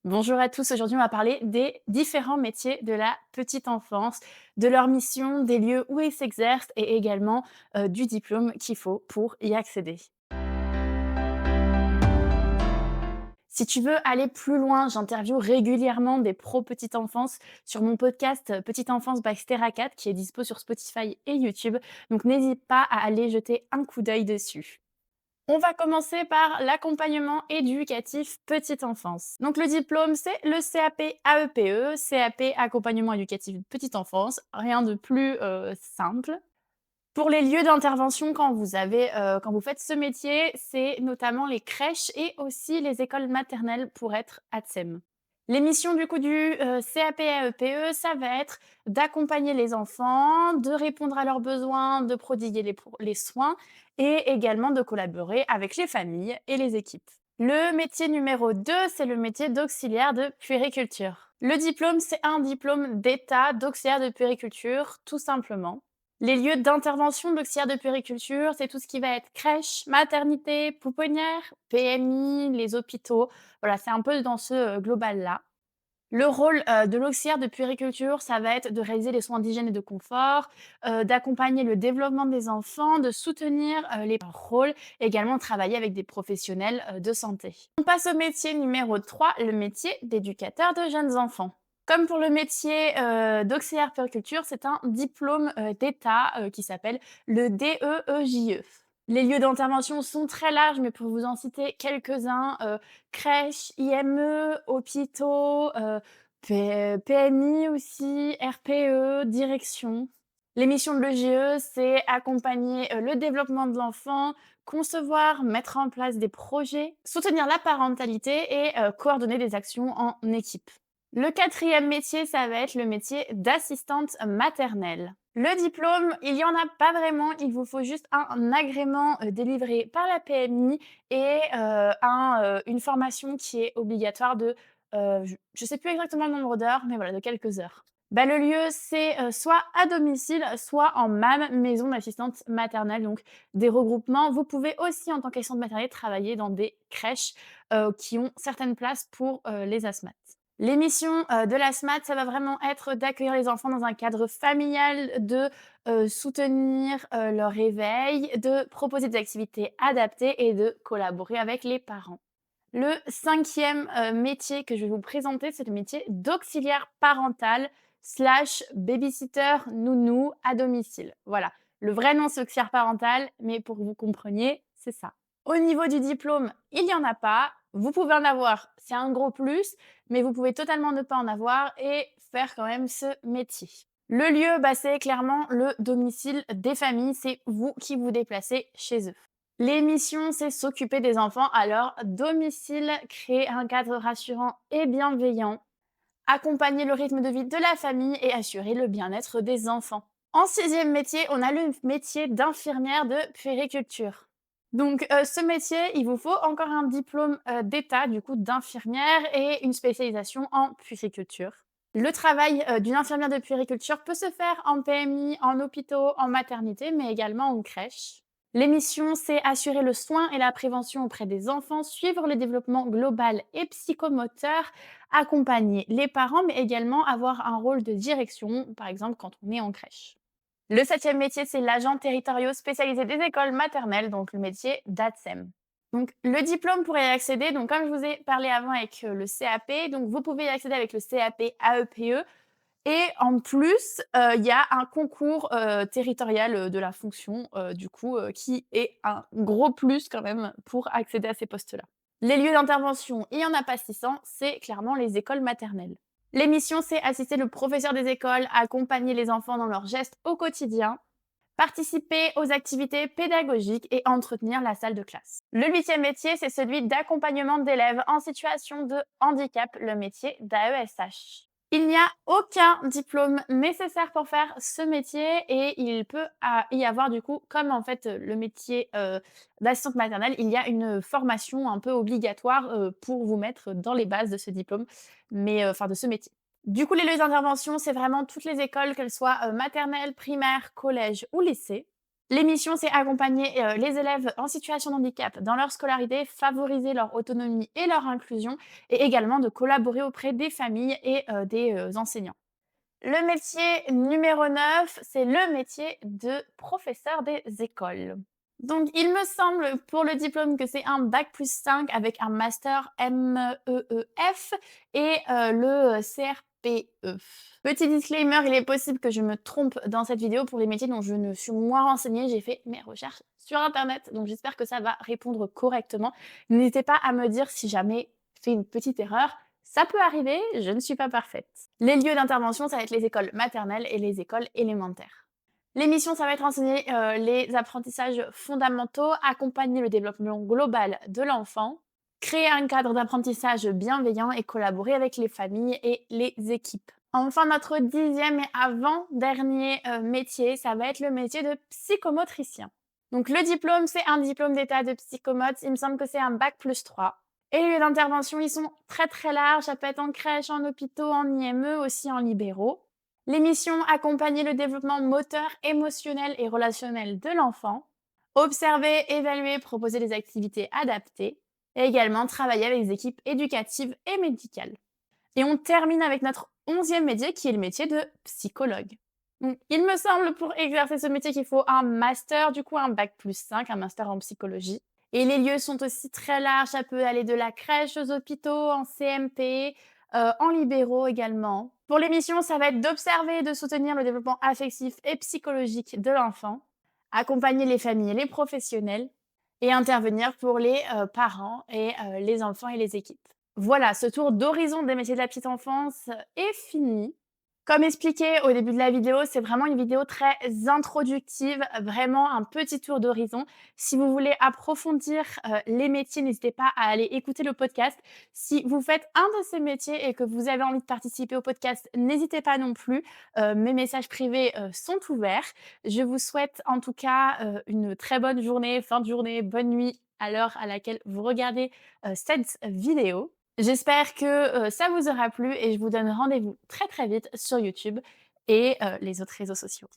Bonjour à tous, aujourd'hui on va parler des différents métiers de la petite enfance, de leur mission, des lieux où ils s'exercent et également du diplôme qu'il faut pour y accéder. Si tu veux aller plus loin, j'interviewe régulièrement des pros petite enfance sur mon podcast Petite enfance by Steracat qui est dispo sur Spotify et YouTube. Donc n'hésite pas à aller jeter un coup d'œil dessus. On va commencer par l'accompagnement éducatif petite enfance. Donc le diplôme, c'est le CAP AEPE, CAP accompagnement éducatif petite enfance, rien de plus simple. Pour les lieux d'intervention quand vous faites ce métier, c'est notamment les crèches et aussi les écoles maternelles pour être ATSEM. Les missions du coup du CAP AEPE, ça va être d'accompagner les enfants, de répondre à leurs besoins, de prodiguer les soins et également de collaborer avec les familles et les équipes. Le métier numéro 2, c'est le métier d'auxiliaire de puériculture. Le diplôme, c'est un diplôme d'État d'auxiliaire de puériculture, tout simplement. Les lieux d'intervention d'auxiliaire de puériculture, c'est tout ce qui va être crèche, maternité, pouponnière, PMI, les hôpitaux. Voilà, c'est un peu dans ce global-là. Le rôle de l'auxiliaire de puériculture, ça va être de réaliser les soins d'hygiène et de confort, d'accompagner le développement des enfants, de soutenir les rôles, également travailler avec des professionnels de santé. On passe au métier numéro 3, le métier d'éducateur de jeunes enfants. Comme pour le métier d'auxiliaire puériculture, c'est un diplôme d'État qui s'appelle le DEEJE. Les lieux d'intervention sont très larges, mais pour vous en citer quelques-uns, crèches, IME, hôpitaux, PMI aussi, RPE, direction. Les missions de l'EGE, c'est accompagner, le développement de l'enfant, concevoir, mettre en place des projets, soutenir la parentalité et coordonner des actions en équipe. Le quatrième métier, ça va être le métier d'assistante maternelle. Le diplôme, il y en a pas vraiment, il vous faut juste un agrément, délivré par la PMI et une formation qui est obligatoire de, je sais plus exactement le nombre d'heures, mais voilà, de quelques heures. Bah, le lieu, c'est, soit à domicile, soit en MAM, maison d'assistante maternelle, donc des regroupements. Vous pouvez aussi, en tant qu'assistante maternelle, travailler dans des crèches, qui ont certaines places pour, les asthmates. Les missions, de la SMAT, ça va vraiment être d'accueillir les enfants dans un cadre familial, de, soutenir, leur éveil, de proposer des activités adaptées et de collaborer avec les parents. Le cinquième métier que je vais vous présenter, c'est le métier d'auxiliaire parental slash baby-sitter nounou à domicile. Voilà, le vrai nom, c'est auxiliaire parental, mais pour que vous compreniez, c'est ça. Au niveau du diplôme, il y en a pas. Vous pouvez en avoir, c'est un gros plus, mais vous pouvez totalement ne pas en avoir et faire quand même ce métier. Le lieu, bah, c'est clairement le domicile des familles, c'est vous qui vous déplacez chez eux. Les missions, c'est s'occuper des enfants à leur domicile, créer un cadre rassurant et bienveillant, accompagner le rythme de vie de la famille et assurer le bien-être des enfants. En sixième métier, on a le métier d'infirmière de puériculture. Donc, ce métier, il vous faut encore un diplôme, d'État, du coup, d'infirmière et une spécialisation en puériculture. Le travail, d'une infirmière de puériculture peut se faire en PMI, en hôpitaux, en maternité, mais également en crèche. Les missions, c'est assurer le soin et la prévention auprès des enfants, suivre le développement global et psychomoteur, accompagner les parents, mais également avoir un rôle de direction, par exemple quand on est en crèche. Le septième métier, c'est l'agent territoriaux spécialisé des écoles maternelles, donc le métier d'ATSEM. Donc le diplôme pour y accéder, donc comme je vous ai parlé avant avec le CAP, donc vous pouvez y accéder avec le CAP AEPE et en plus, il y a un concours, territorial, de la fonction, du coup, qui est un gros plus quand même pour accéder à ces postes-là. Les lieux d'intervention, il y en a pas 600, c'est clairement les écoles maternelles. Les missions, c'est assister le professeur des écoles, accompagner les enfants dans leurs gestes au quotidien, participer aux activités pédagogiques et entretenir la salle de classe. Le huitième métier, c'est celui d'accompagnement d'élèves en situation de handicap, le métier d'AESH. Il n'y a aucun diplôme nécessaire pour faire ce métier et il peut y avoir du coup, comme en fait le métier d'assistante maternelle, il y a une formation un peu obligatoire pour vous mettre dans les bases de ce diplôme, mais enfin de ce métier. Du coup, les lieux d'intervention, c'est vraiment toutes les écoles, qu'elles soient, maternelles, primaires, collèges ou lycées. L'émission, c'est accompagner les élèves en situation de handicap dans leur scolarité, favoriser leur autonomie et leur inclusion, et également de collaborer auprès des familles et des enseignants. Le métier numéro 9, c'est le métier de professeur des écoles. Donc, il me semble pour le diplôme que c'est un bac+5 avec un master MEEF et le CRPE. Petit disclaimer, il est possible que je me trompe dans cette vidéo pour les métiers dont je ne suis moins renseignée. J'ai fait mes recherches sur internet, donc j'espère que ça va répondre correctement. N'hésitez pas à me dire si jamais je fais une petite erreur. Ça peut arriver, je ne suis pas parfaite. Les lieux d'intervention, ça va être les écoles maternelles et les écoles élémentaires. L'émission, ça va être enseigner les apprentissages fondamentaux, accompagner le développement global de l'enfant, créer un cadre d'apprentissage bienveillant et collaborer avec les familles et les équipes. Enfin, notre 10e et avant-dernier métier, ça va être le métier de psychomotricien. Donc le diplôme, c'est un diplôme d'état de psychomote. Il me semble que c'est un bac+3. Et les lieux d'intervention, ils sont très très larges. Ça peut être en crèche, en hôpitaux, en IME, aussi en libéraux. L'émission accompagner le développement moteur, émotionnel et relationnel de l'enfant. Observer, évaluer, proposer des activités adaptées. Et également travailler avec des équipes éducatives et médicales. Et on termine avec notre 11e métier qui est le métier de psychologue. Donc, il me semble pour exercer ce métier qu'il faut un master, du coup un bac+5, un master en psychologie. Et les lieux sont aussi très larges, ça peut aller de la crèche aux hôpitaux, en CMP, en libéraux également. Pour l'émission, ça va être d'observer et de soutenir le développement affectif et psychologique de l'enfant, accompagner les familles et les professionnels et intervenir pour les parents et les enfants et les équipes. Voilà, ce tour d'horizon des métiers de la petite enfance est fini. Comme expliqué au début de la vidéo, c'est vraiment une vidéo très introductive, vraiment un petit tour d'horizon. Si vous voulez approfondir les métiers, n'hésitez pas à aller écouter le podcast. Si vous faites un de ces métiers et que vous avez envie de participer au podcast, n'hésitez pas non plus. Mes messages privés sont ouverts. Je vous souhaite en tout cas une très bonne journée, fin de journée, bonne nuit à l'heure à laquelle vous regardez cette vidéo. J'espère que ça vous aura plu et je vous donne rendez-vous très, très vite sur YouTube et les autres réseaux sociaux.